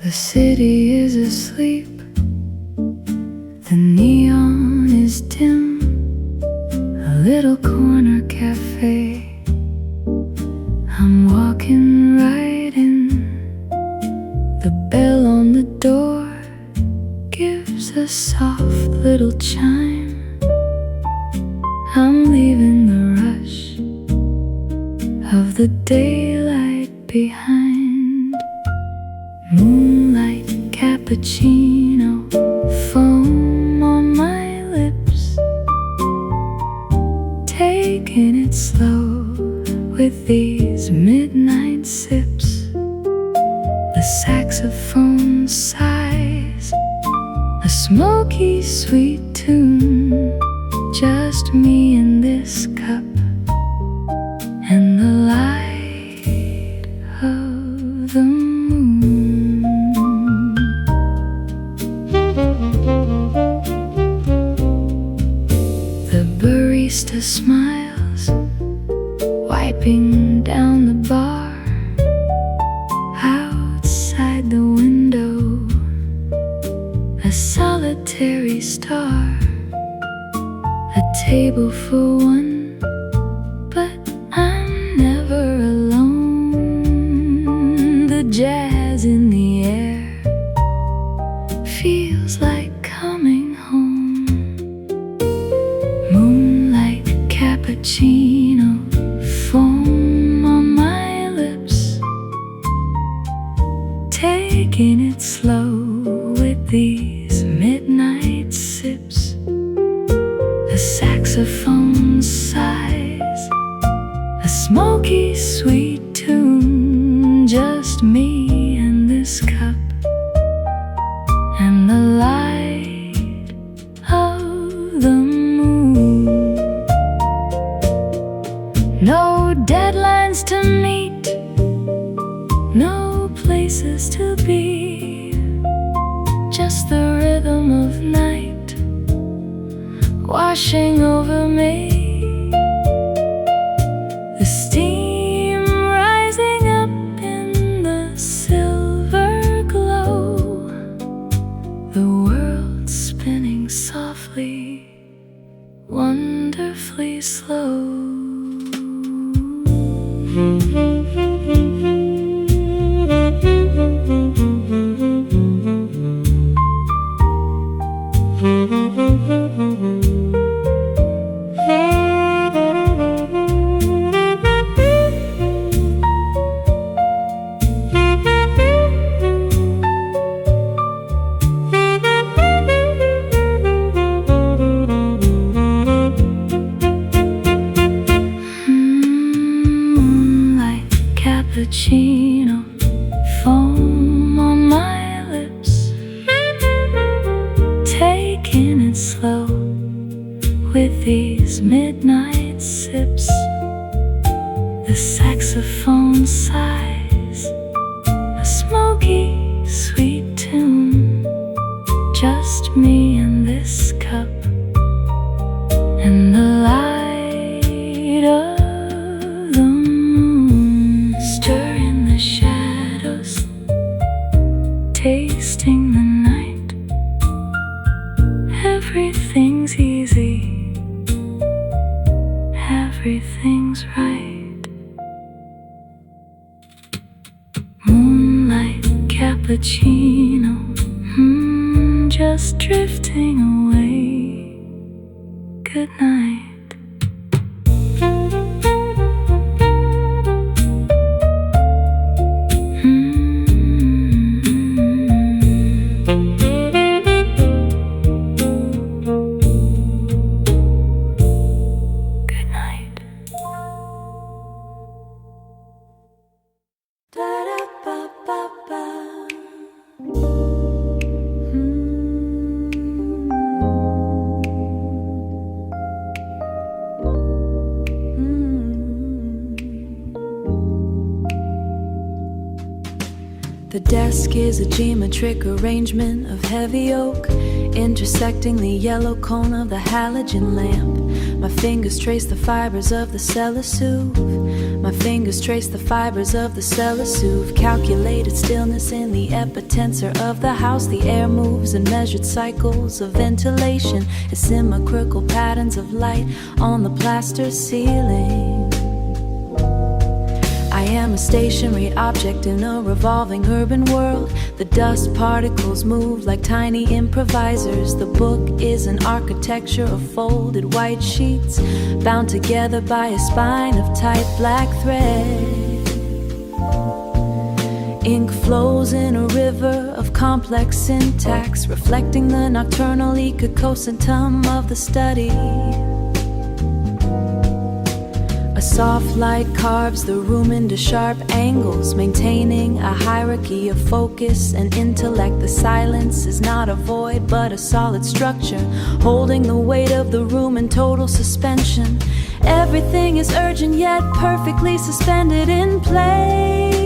The city is asleep, the neon is dim, a little corner cafe. I'm walking right in, the bell on the door gives a soft little chime. I'm leaving the rush of the daylight behind. Moonlight, cappuccino, foam on my lips, taking it slow with these midnight sips. The saxophone sighs a smoky sweet tune, just me and this cup and the light of the moon. The barista smiles, wiping down the bar. Outside the window, a solitary star. A table for one, but I'm never alone. The jazz in the air feels like coming home. Moonlight, cappuccino, foam on my lips, taking it slow with these midnight sips. The saxophone sighs a smoky sweet tune, just me and this cup and the light of the moon. No deadlines to meet, no places to be, just the rhythm of night washing over me. The steam rising up in the silver glow, the world spinning softly, wonderfully slow. Cappuccino, foam on my lips, taking it slow with these midnight sips. The saxophone sighs a smoky sweet tune, just me and this cup and the light of the moon. Stir in the shadows, tasting the night. Everything's easy, everything's right. Moonlight, cappuccino, just drifting away. Good night. The desk is a geometric arrangement of heavy oak. intersecting the yellow cone of the halogen lamp. My fingers trace the fibers of the cellosuve. My fingers trace the fibers of the cellosuve. Calculated stillness in the epitensor of the house. The air moves in measured cycles of ventilation, asymmetrical patterns of light on the plaster ceiling. I am a stationary object in a revolving urban world. The dust particles move like tiny improvisers. The book is an architecture of folded white sheets, bound together by a spine of tight black thread. Ink flows in a river of complex syntax, reflecting the nocturnal ecosystem of the study. A soft light carves the room into sharp angles, maintaining a hierarchy of focus and intellect. The silence is not a void, but a solid structure, holding the weight of the room in total suspension. Everything is urgent, yet perfectly suspended in place.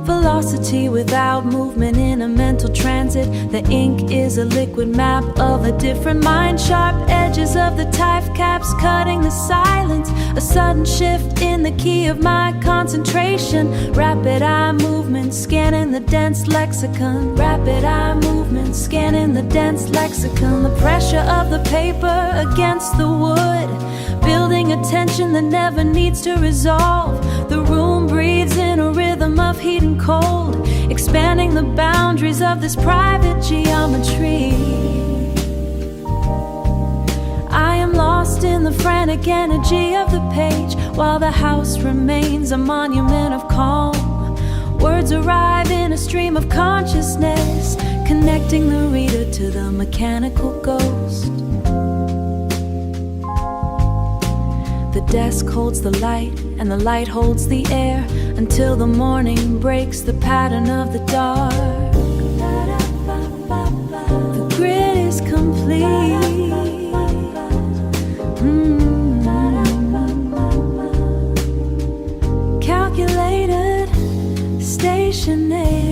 Velocity without movement in a mental transit. The ink is a liquid map of a different mind. Sharp edges of the type caps cutting the silence. A sudden shift in the key of my concentration. Rapid eye movement scanning the dense lexicon. Rapid eye movement scanning the dense lexicon. The pressure of the paper against the wood, building a tension that never needs to resolve. The room breathes in a rhythm of heat and cold, expanding the boundaries of this private geometry. I am lost in the frantic energy of the page, while the house remains a monument of calm. Words arrive in a stream of consciousness, connecting the reader to the mechanical ghost. The desk holds the light, and the light holds the air, until the morning breaks the pattern of the dark. The grid is complete. Calculated, stationary.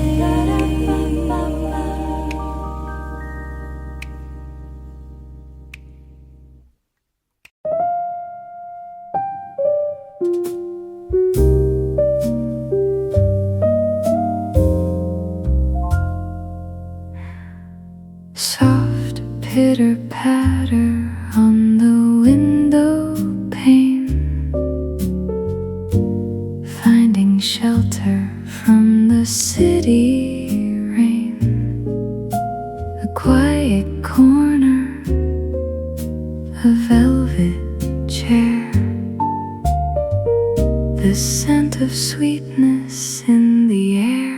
Soft pitter-patter on the window pane, finding shelter from the city rain. A quiet corner, a velvet chair, the scent of sweetness in the air.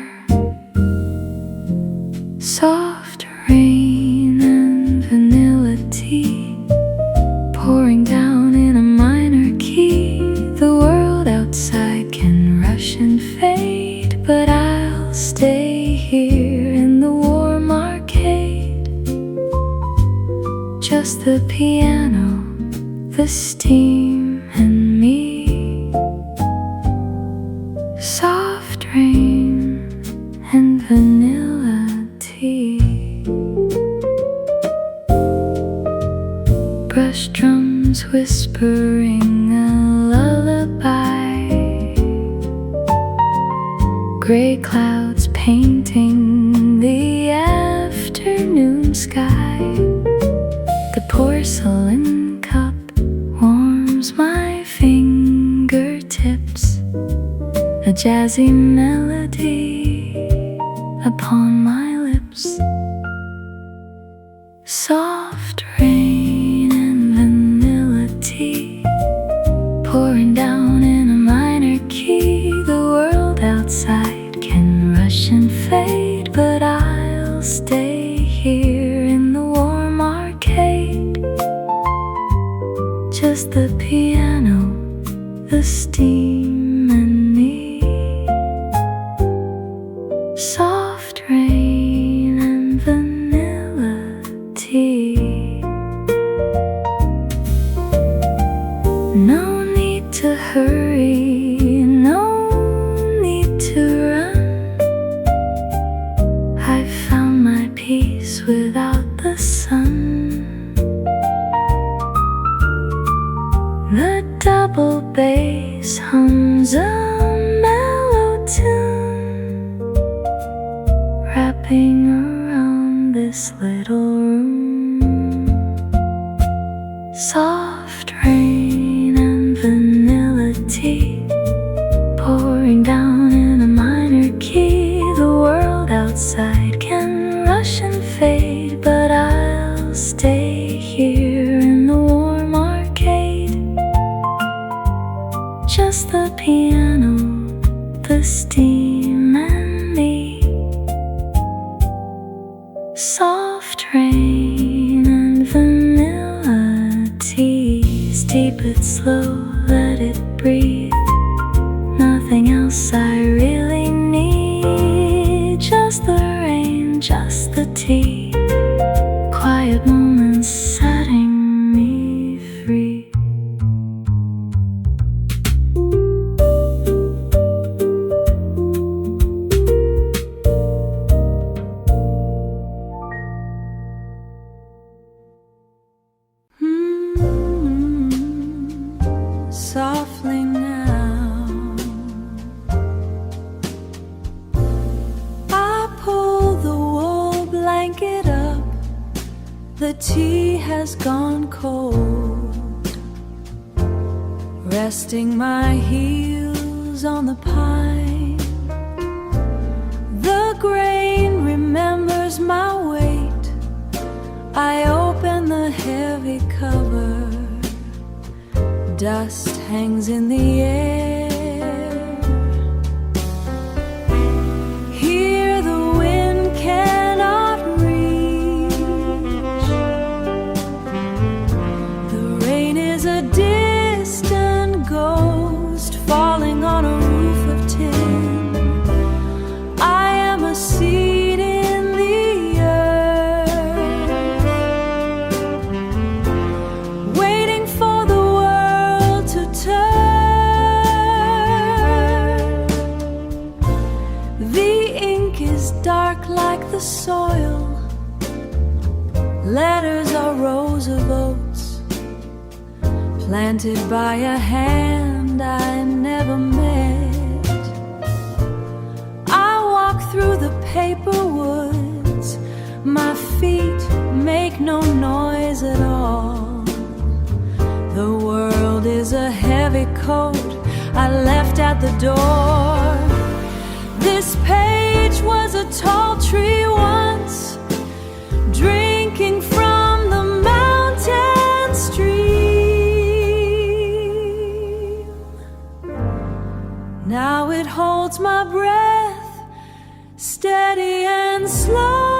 Soft rain and vanilla tea pouring down in a minor key. The world outside can rush and fade, but I'll stay here in the warm arcade. Just the piano, the steam, and me. Soft rain and vanilla tea. Brush drums whispering a lullaby. Gray clouds painting the afternoon sky. The porcelain cup warms my fingertips. A jazzy melody upon my lips. Soft rain and vanilla tea pouring down in a minor key. The world outside can rush and fade, but I'll stay here in the warm arcade. Just the piano, the steam, and me. Soft rain and vanilla tea. No need to hurry, no need to run. I found my peace wrapping around this little room. Soft rain and vanilla tea pouring down in a minor key. The world outside can rush and fade, but I'll stay here in the warm arcade. Just the piano, the steam and me. Soft rain and vanilla tea. Steep it slow, let it breathe. Nothing else I really need. Just the rain, just the tea. Quiet moments setting me free. Softly now, I pull the wool blanket up. The tea has gone cold, resting my heels on the pine. The grain remembers my weight. I open the heavy cover. Dust hangs in the air. Here the wind cannot reach. The rain is a distant ghost falling on a roof of tin. I am a seed in the earth, waiting for the to turn. The ink is dark like the soil. Letters are rows of oats, planted by a hand I never met. I walk through the paper woods. My feet make no noise at all. The world is a heavy coat I left at the door. This page was a tall tree once, drinking from the mountain stream. Now it holds my breath, steady and slow.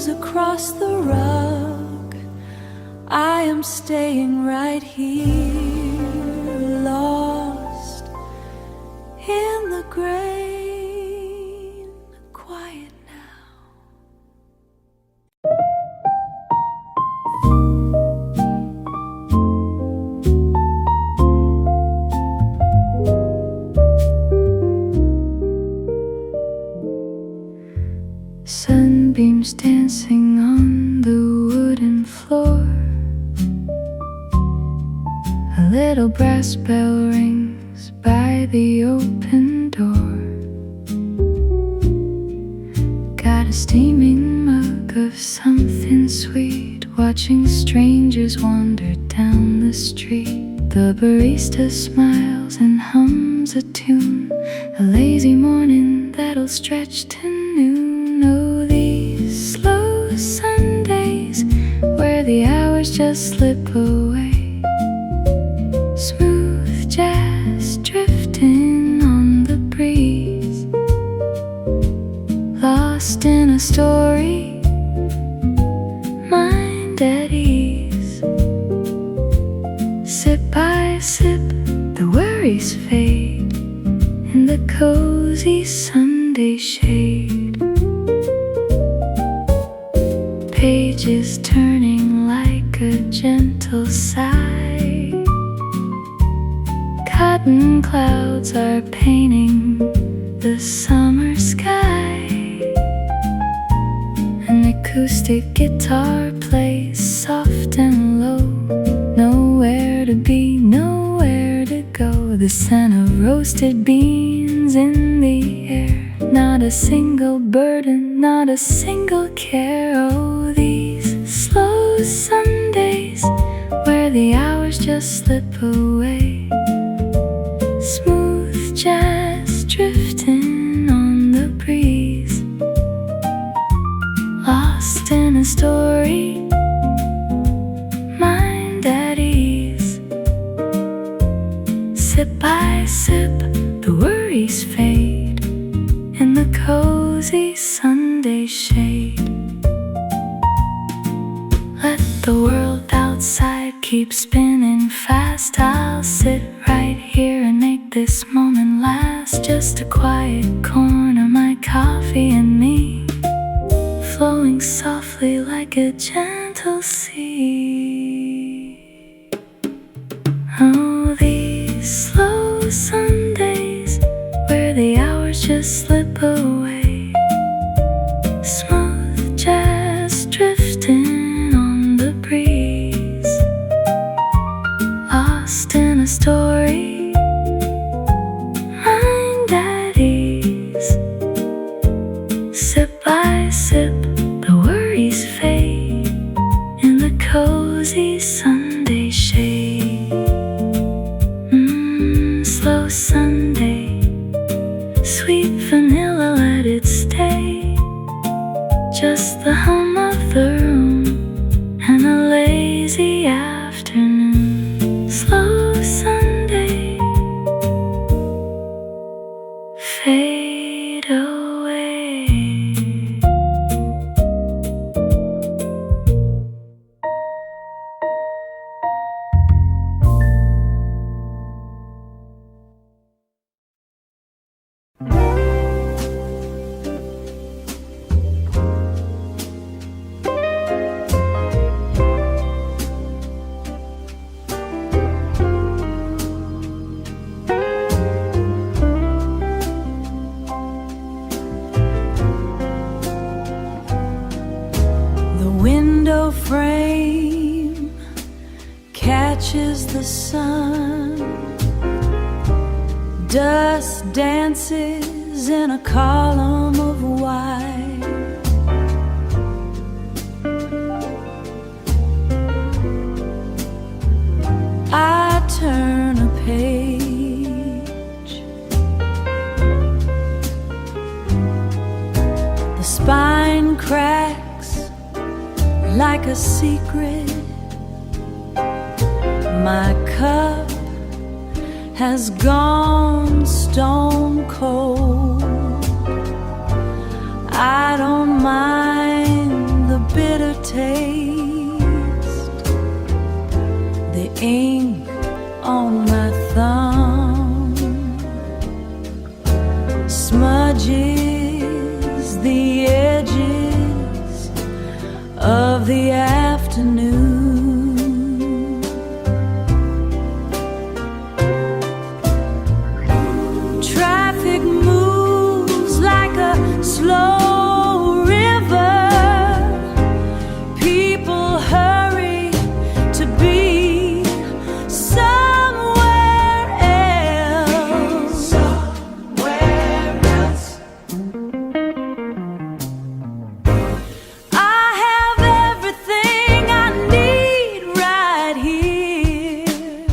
Across the rug, I am staying right here, lost in the grain, quiet now. Sunbeams dancing on the wooden floor. A little brass bell rings by the open door. Got a steaming mug of something sweet, watching strangers wander down the street. The barista smiles and hums a tune, a lazy morning that'll stretch to noon. Oh, these slow Sundays where the hours just slip away. Smooth jazz drifting on the breeze, lost in a story, mind at ease. Sit by worries fade in the cozy Sunday shade. Pages turning like a gentle sigh. Cotton clouds are painting the summer sky. An acoustic guitar plays soft and low. Nowhere to be, nowhere to go. The scent of roasted beans in the air. Not a single burden, not a single care. Oh, these slow Sundays where the hours just slip away. Smooth jazz drifting on the breeze. Lost in a story, mind at ease. Sip by sip, the worries fade in the cozy Sunday shade. Let the world outside keep spinning fast. I'll sit right here and make this moment last. Just a quiet corner, my coffee and me, flowing softly like a gentle sea. Oh, these slow Sundays where the hours just slip away. Smooth jazz drifting on the breeze. Lost in a story, mind at ease. Sip by sip, the worries fade in the cozy Sunday shade. Slow Sunday, sweet vanilla, let it stay. Just the hum of the room and a lazy afternoon. Slow Sunday, fade away. Window frame catches the sun. Dust dances in a column of white. I turn a page. The spine cracks like a secret. My cup has gone stone cold. I don't mind the bitter taste. The ink on my thumb smudges the edges of the afternoon. Traffic moves like a slow river. People hurry to be somewhere else. Somewhere else. I have everything I need right here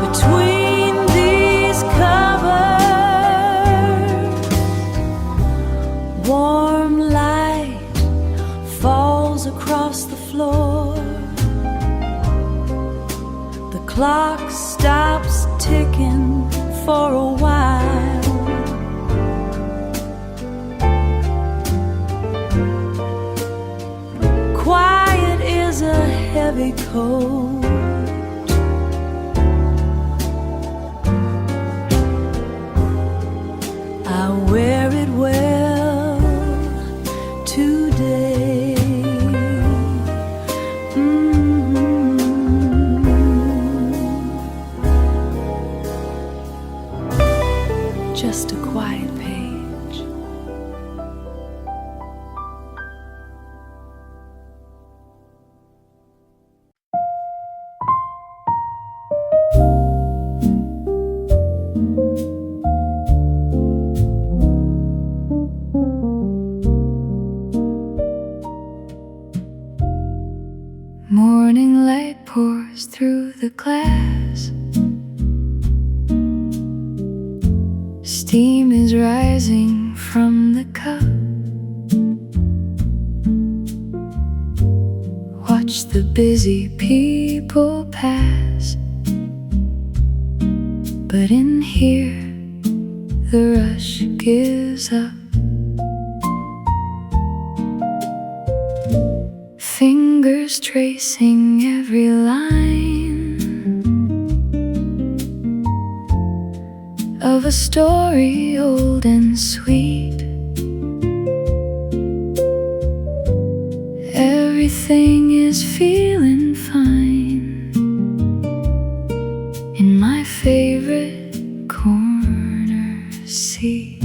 between these covers. Warm light falls across the floor. The clock stops ticking for a while. Quiet is a heavy coat. Morning light pours through the glass. Steam is rising from the cup. Watch the busy people pass, but in here the rush gives up. Fingers tracing every line of a story old and sweet. Everything is feeling fine in my favorite corner seat.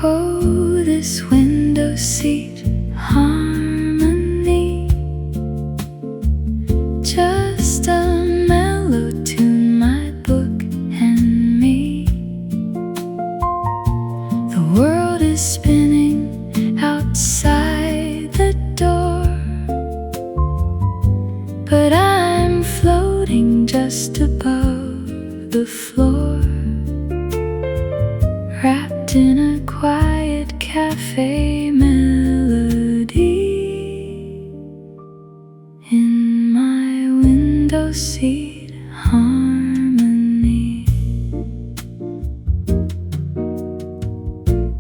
Oh, this window seat harmony, just a mellow tune, my book and me. The world is spinning outside the door, but I'm floating just above the floor, wrapped in a quiet cafe melody. In my window seat harmony,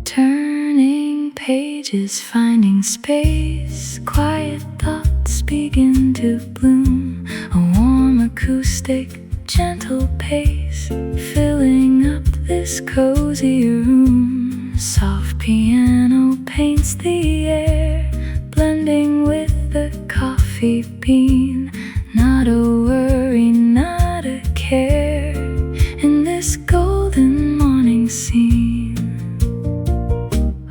turning pages, finding space, quiet thoughts begin to bloom. A warm acoustic, gentle pace, filling up this cozy room. Soft piano paints the air, blending with the coffee bean. Not a worry, not a care in this golden morning scene.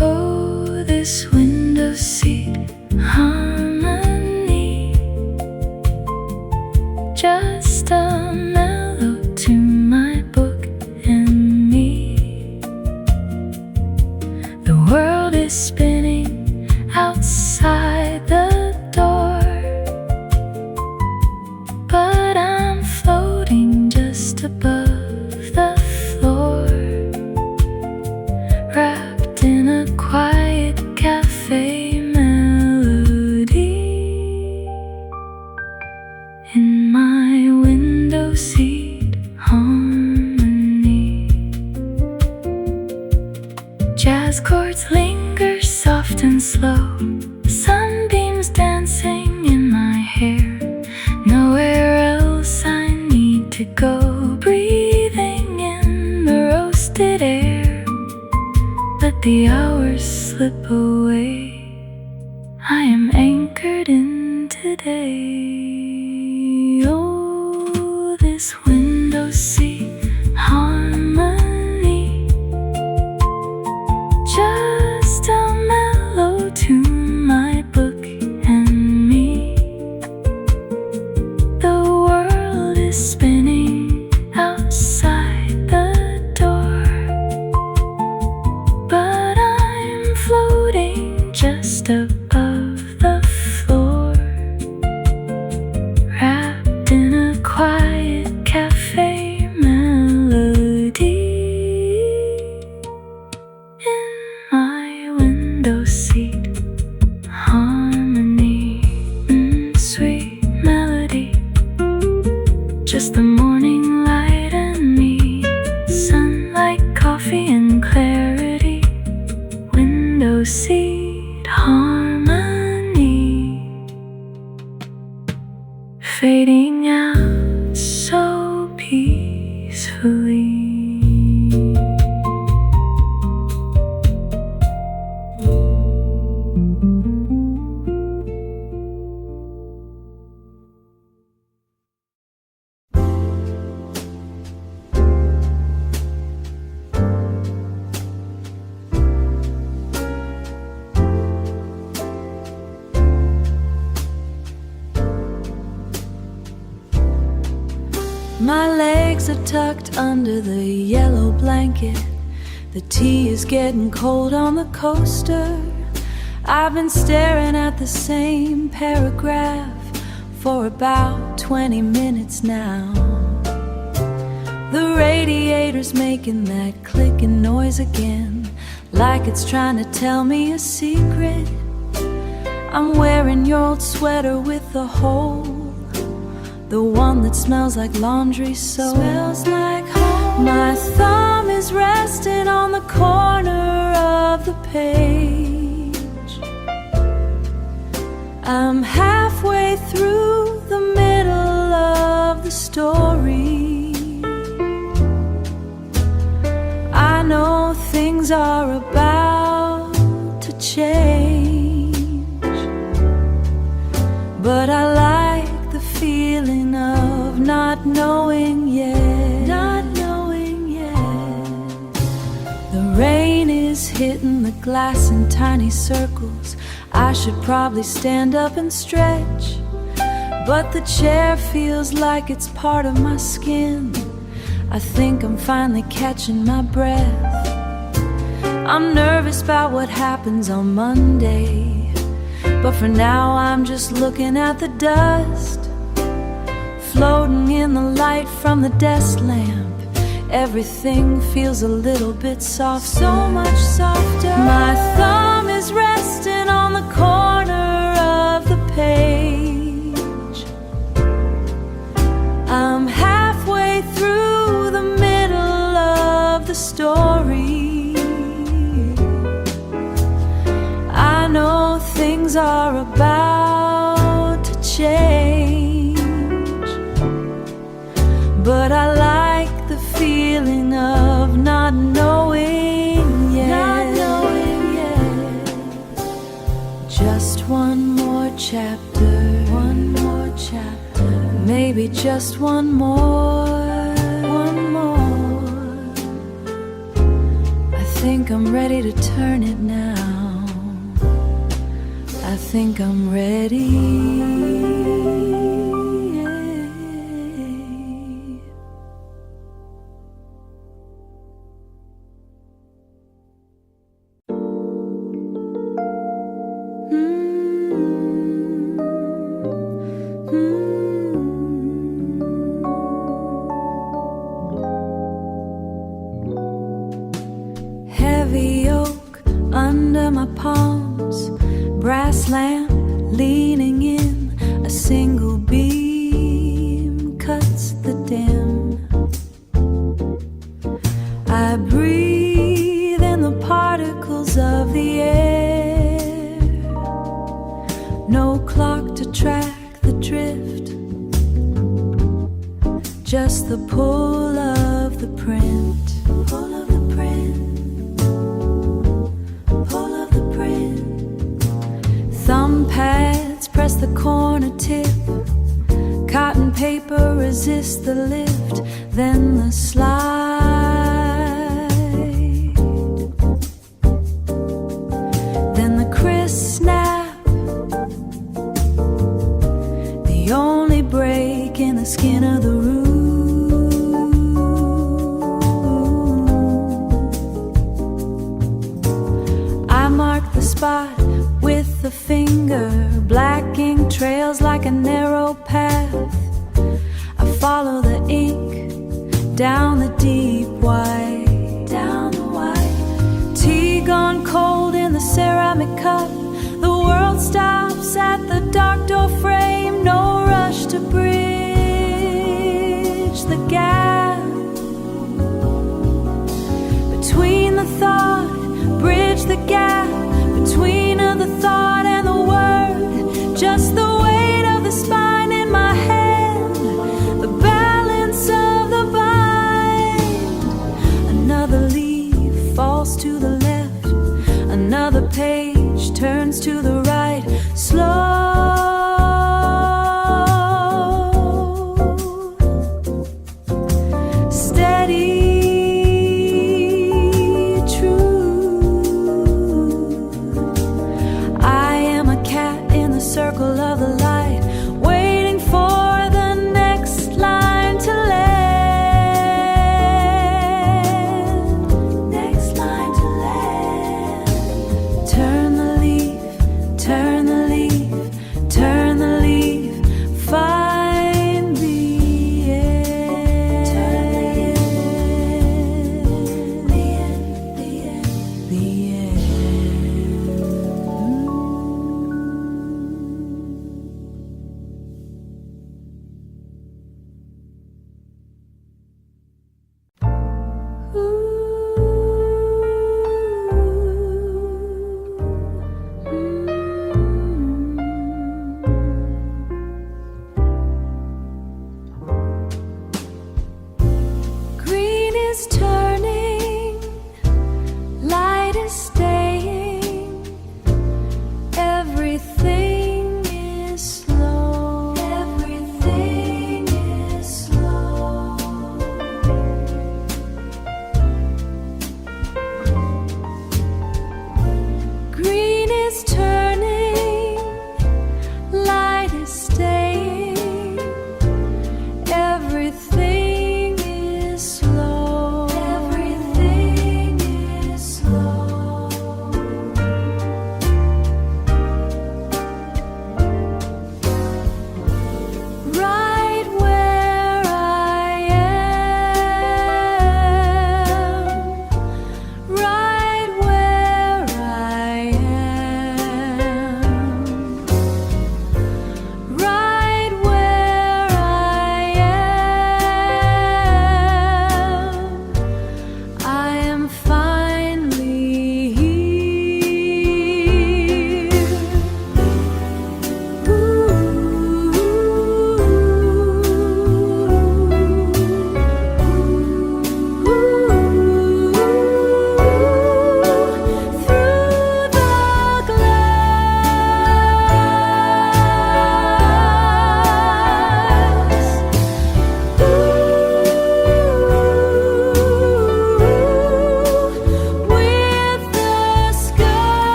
Oh, this window seat harmony, just a mellow to my book and me. The world is spinning outside the door, but I'm floating just above the floor, wrapped in a quiet cafe melody. In my window seat harmony, jazz chords linger soft and slow, sunbeams dancing in my hair. Nowhere else I need to go, breathing in the roasted air. Let the hours slip away, I am anchored in today. Oh, this window seat harmony, just a mellow tune, my book and me. The world is spinning outside the door, but I'm floating just above the floor, wrapped in a quiet cafe melody. In my window seat harmony, sweet melody, just the morning light and me. Sunlight, coffee and clarity, window seat harmony, fading out so peacefully. My legs are tucked under the yellow blanket. The tea is getting cold on the coaster. I've been staring at the same paragraph for about 20 minutes now. The radiator's making that clicking noise again, like it's trying to tell me a secret. I'm wearing your old sweater with a hole, the one that smells like laundry soap. Smells like home. My thumb is resting on the corner of the page. I'm halfway through the middle of the story. I know things are about to change, but I like the feeling of not knowing yet. Not knowing yet. The rain is hitting the glass in tiny circles. I should probably stand up and stretch, but the chair feels like it's part of my skin. I think I'm finally catching my breath. I'm nervous about what happens on Monday, but for now I'm just looking at the dust floating in the light from the desk lamp. Everything feels a little bit soft, so much softer. My thumb is resting on the corner of the page. I'm halfway through the middle of the story. I know things are about to change, but I like the feeling of not knowing yet. Not knowing yet. Just one more chapter. One more chapter. Maybe just one more. One more. I think I'm ready to turn it now. I think I'm ready. Heavy oak under my palms, brass lamp leaning in, a single beam cuts the dim. I breathe in the particles of the air, no clock to track the drift, just the pull of the print. Pull of the print, pull of the print. Thumb pads press the corner tip, cotton paper resists the lift, then the slide, then the crisp snap, the only break in the skin of the room. I mark the spot with the finger, black ink trails like a narrow path. I follow the ink down the deep white, down the white. Tea gone cold in the ceramic cup. The world stops at the dark door frame. No rush to bridge the gap between the thought. Bridge the gap between the thought and the word. Just the weight of the spine in my hand, the balance of the bind. Another leaf falls to the left, another page turns to the right. Slow,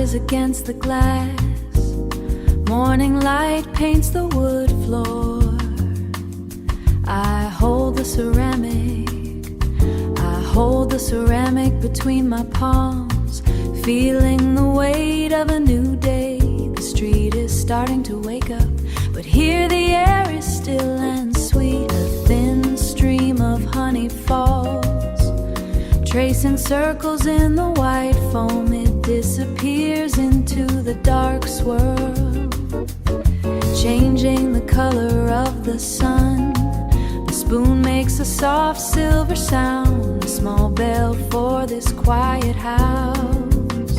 shatters against the glass. Morning light paints the wood floor. I hold the ceramic between my palms, feeling the weight of a new day. The street is starting to wake up, but here the air is still and sweet. A thin stream of honey falls, tracing circles in the white foam. It disappears into the dark swirl, changing the color of the sun. The spoon makes a soft silver sound, a small bell for this quiet house.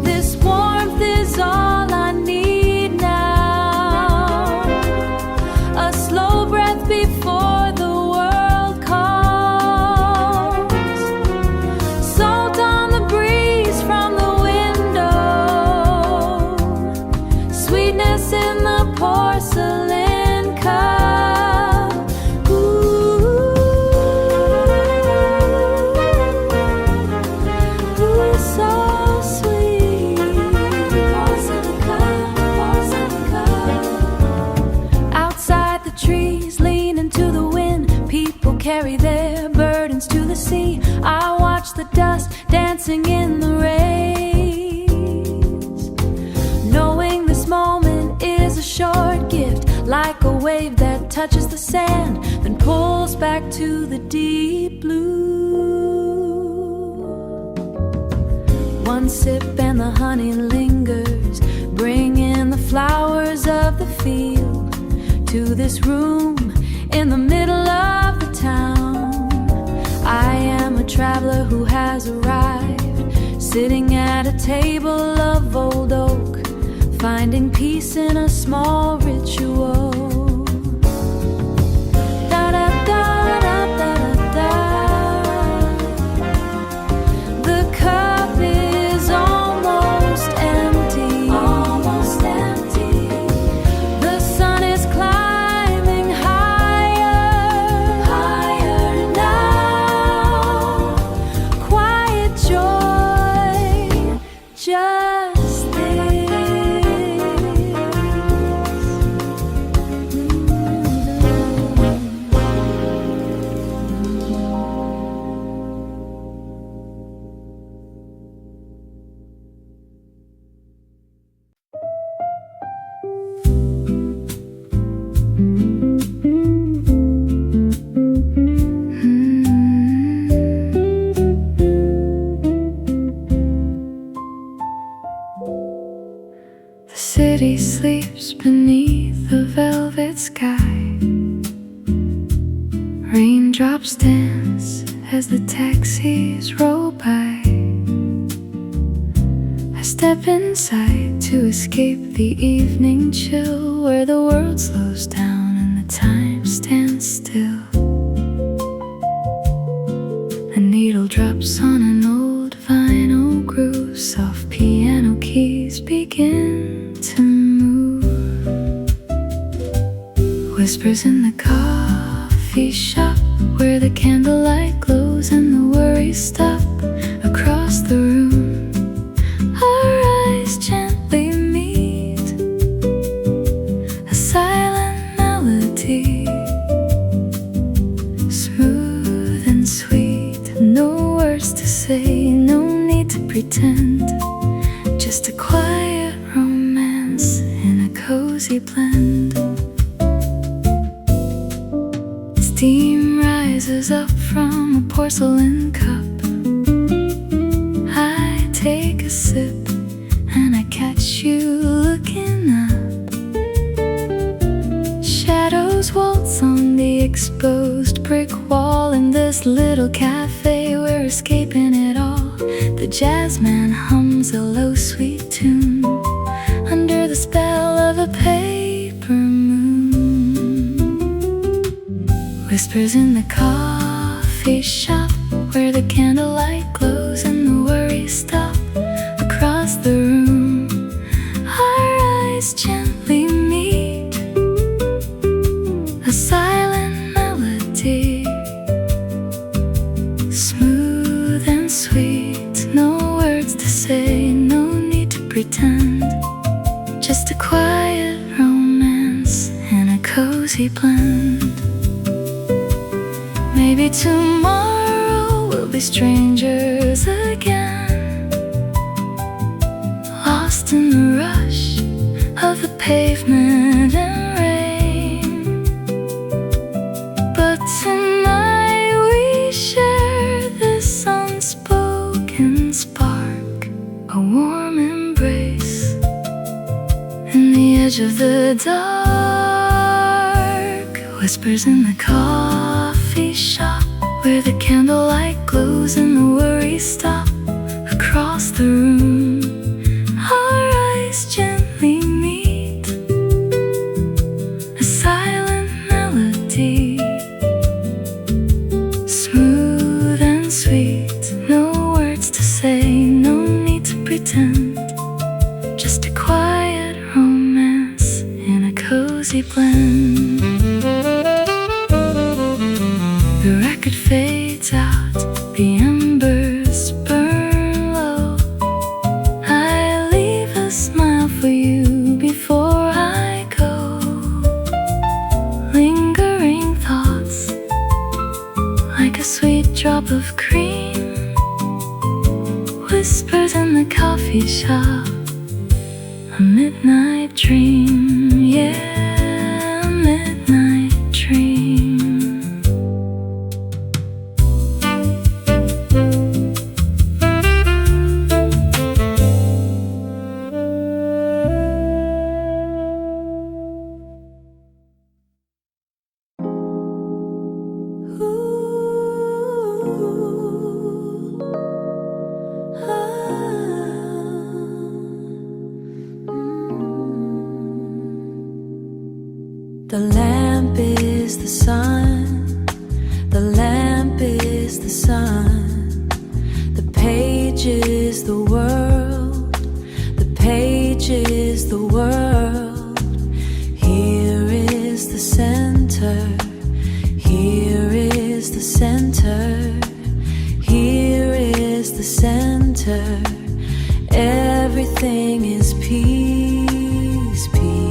This warmth is all I need now, a slow breath before the world calls, salt on the breeze from the window, sweetness in the porcelain cup. Carry their burdens to the sea. I watch the dust dancing in the rays, knowing this moment is a short gift, like a wave that touches the sand, then pulls back to the deep blue. One sip and the honey lingers, bringing the flowers of the field to this room in the middle of the town. I am a traveler who has arrived, sitting at a table of old oak, finding peace in a small ritual. Da da da da da da. The cup is almost empty, almost empty. The sun is climbing higher, higher now. Quiet joy, just this. The city sleeps beneath the velvet sky. Raindrops dance as the taxis roll by. I step inside to escape the evening chill, where the world slows down and the time stands still. A needle drops on an old vinyl groove, soft piano keys begin to move. Whispers in the coffee shop, where the candlelight glows and the worries stop. Across the room, our eyes gently meet, a silent melody, smooth and sweet. No words to say, no need to pretend, just a quiet romance in a cozy blend. Steam rises up from a porcelain cup. I take a sip and I catch you looking up. Shadows waltz on the exposed brick wall. In this little cafe, we're escaping it all. The jazz man hums a low sweet tune under the spell of a paper moon. Whispers in the coffee shop, where the candlelight glows and the worries stop. Across the room, our eyes gently meet, a silent melody, smooth and sweet. No words to say, no pretend. Just a quiet romance and a cozy blend. Maybe tomorrow we'll be strangers again, lost in the rush of the pavement and rain. But tonight we share this unspoken spark, a warm embrace in the edge of the dark. Whispers in the coffee shop, where the candlelight glows and the worries stop. Across the room, our eyes gently meet, a silent melody, smooth and sweet. No words to say, no need to pretend. Just a quiet romance in a cozy blend. The record fades out, the embers burn low. I leave a smile for you before I go. Lingering thoughts, like a sweet drop of cream. Whispers in the coffee shop, a midnight dream, yeah, a midnight dream. The lamp is the sun, the lamp is the sun. The page is the world, the page is the world. Here is the center, here is the center, here is the center. Everything is peace, peace.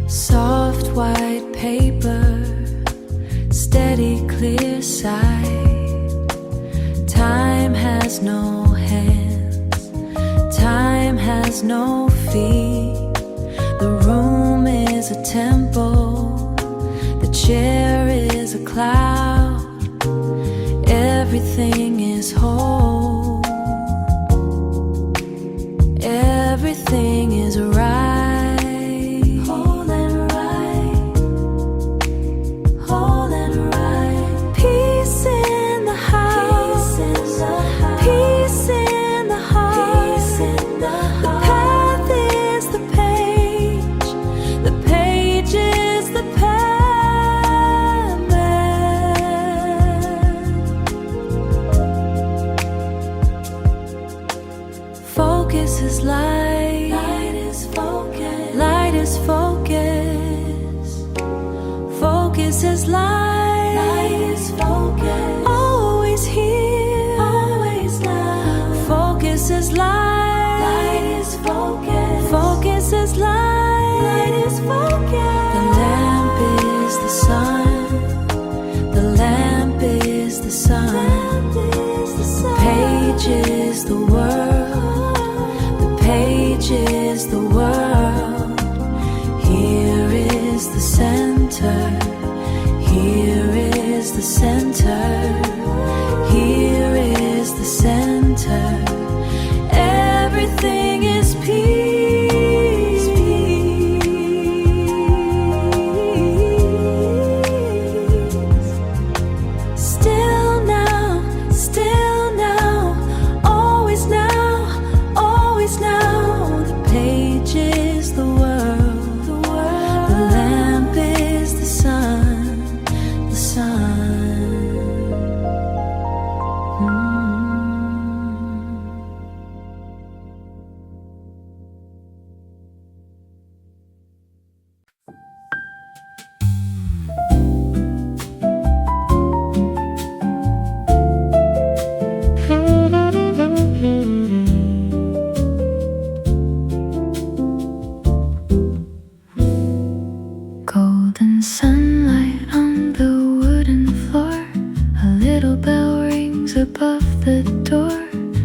Soft white paper, steady clear sight. Time has no hands, time has no feet. The room is a temple, the chair is a cloud. Everything is whole, everything is right. Focus is light, light is focus, light is focus. Focus is light, light is focus. Always here, always now. Focus is light, light is focus. Focus is light, light is focus. The lamp is the sun, the lamp is the sun. The page is the world, page is the world. Here is the center, here is the center, here is the center. Everything is peace, peace. Still now, always now, always now. The page is the world, the world. The lamp is the sun, the sun. Golden sunlight on the wooden floor. A little bell rings above the door.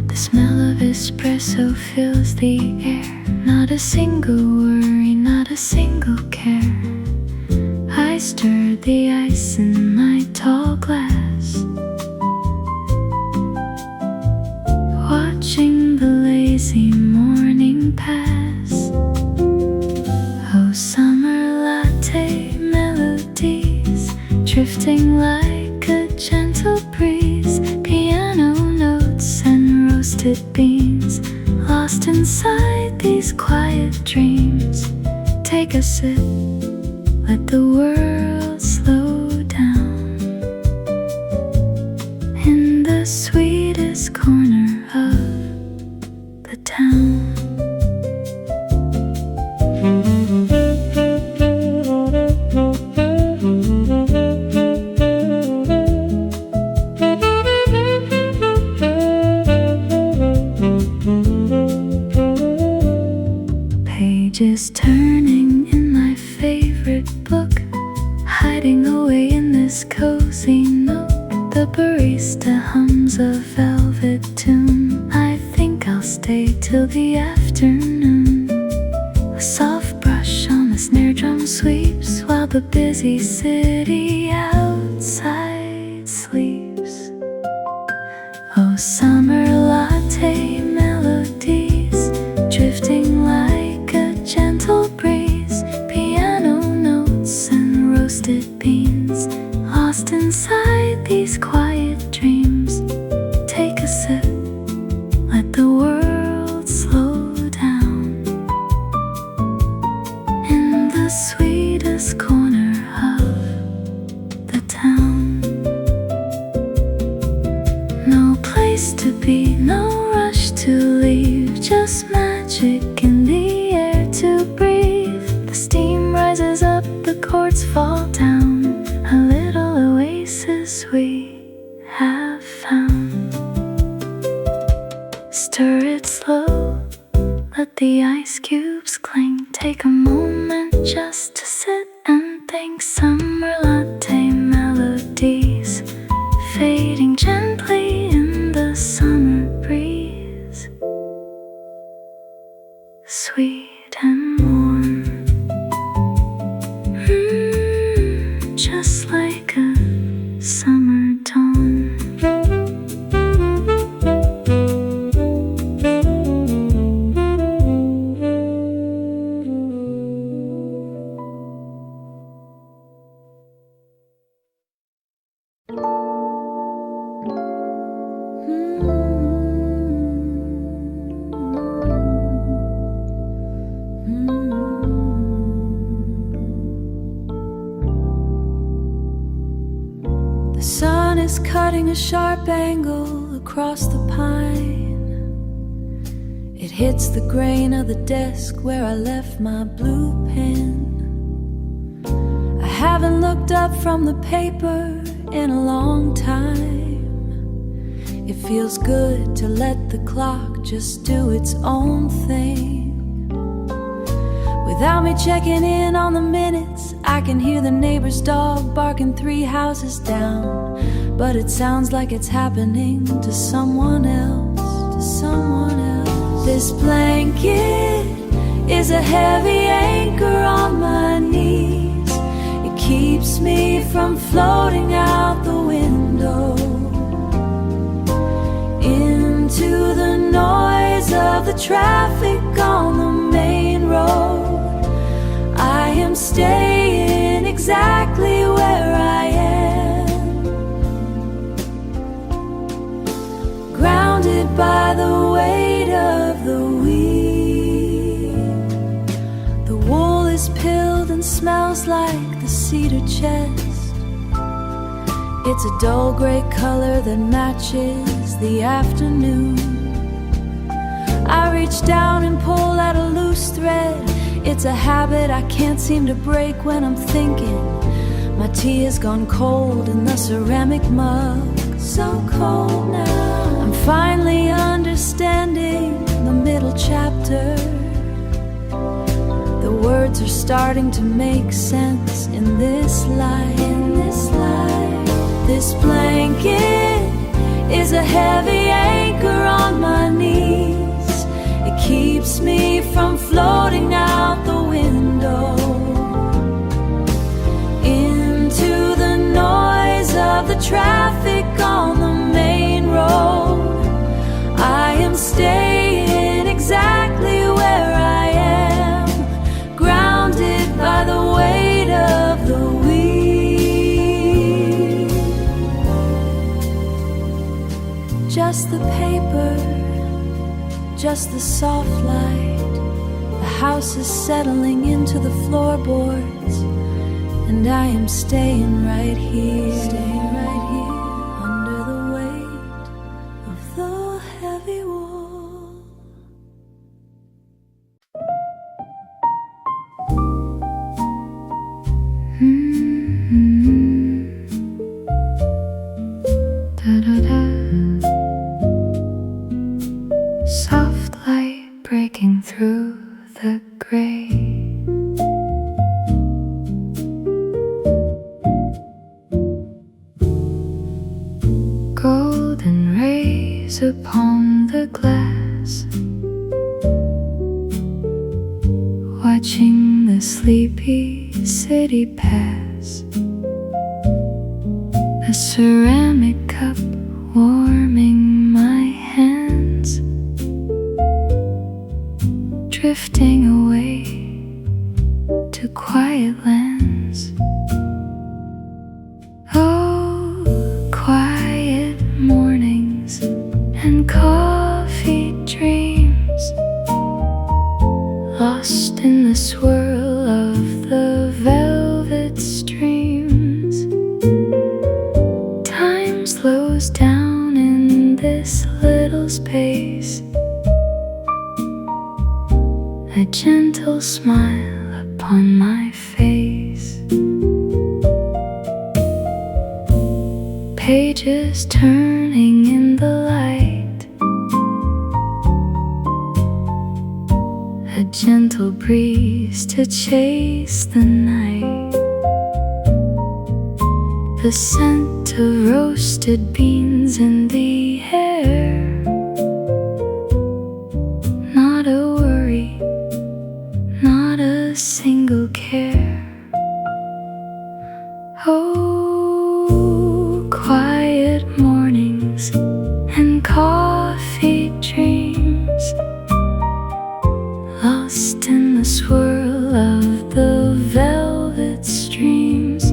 The smell of espresso fills the air. Not a single worry, not a single care. I stir the ice in my tall glass, watching the lazy morning pass. Oh, summer latte melodies, drifting like a gentle breeze. Piano notes and roasted beans, lost inside these quiet dreams. Take a sip, let the world slow down. In the sweetest corner of the town. Pages turning in my favorite book, hiding away in this cozy nook. The barista hums a velvet tune. I think I'll stay till the afternoon. A soft brush on the snare drum sweeps, while the busy city outside sleeps. Oh, summer latte melodies, drifting like a gentle breeze. Piano notes and roasted beans, lost inside these quiet dreams. Take a sip, let the world slow down. In the sweetest corner of the town. No place to be, no rush to leave, just magic in the air to breathe. The steam rises up, the chords fall down. A little oasis we have found. Stir it slow, let the ice cubes cling. Take a moment just to sit and think. Summer latte melodies, fading gently in the summer breeze. Sweet and warm, just like a summer dawn. The sun is cutting a sharp angle across the pine. It hits the grain of the desk where I left my blue pen. I haven't looked up from the paper in a long time. It feels good to let the clock just do its own thing. Without me checking in on the minutes, I can hear the neighbor's dog barking 3 houses down. But it sounds like it's happening to someone else, to someone else. This blanket is a heavy anchor on my knees. It keeps me from floating out the window into the noise of the traffic on the main road. I am staying exactly where I am, grounded by the weight of the week. The wool is pilled and smells like the cedar chest. It's a dull gray color that matches the afternoon. I reach down and pull at a loose thread. It's a habit I can't seem to break when I'm thinking. My tea has gone cold in the ceramic mug, so cold now. I'm finally understanding the middle chapter. The words are starting to make sense in this this life. This blanket is a heavy anchor on my knees. It keeps me from floating out the window into the noise of the traffic on the main road. I am staying exactly where I am, grounded by the weight of the wheel. Just the paper, just the soft light. The house is settling into the floorboards, and I am staying right here, under the weight of the heavy wall. Da-da-da. Soft light breaking through the gray. Golden rays upon the glass, watching the sleepy city pass. A ceramic cup warming my hands, drifting away to quiet lands. Oh, quiet mornings and coffee dreams, lost in the swirl of the velvet streams. Time slows down in this little space, a gentle smile upon my face. Pages turning in the light, a gentle breeze to chase the night. The scent of roasted beans in the air, not a worry, not a single care. Oh, quiet mornings and coffee dreams, lost in the swirl of the velvet streams.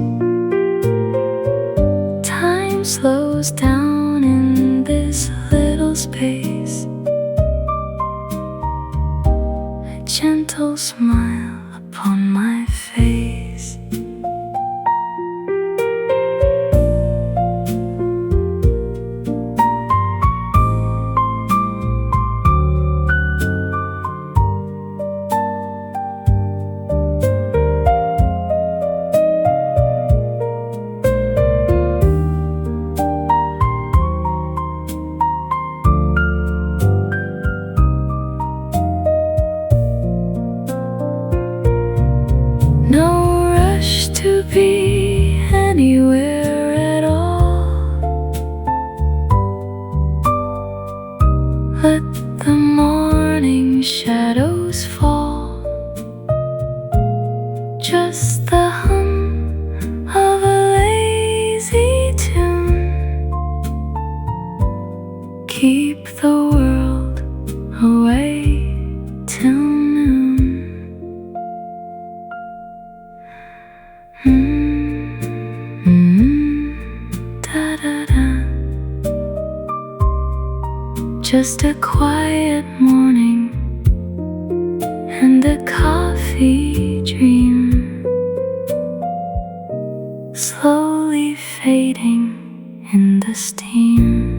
Time slows down in this little space, a gentle smile upon my face. No rush to be anywhere at all. Let the morning shadows fall, just the hum of a lazy tune. Keep the world away till noon. Da-da-da. Just a quiet morning and a coffee dream, slowly fading in the steam.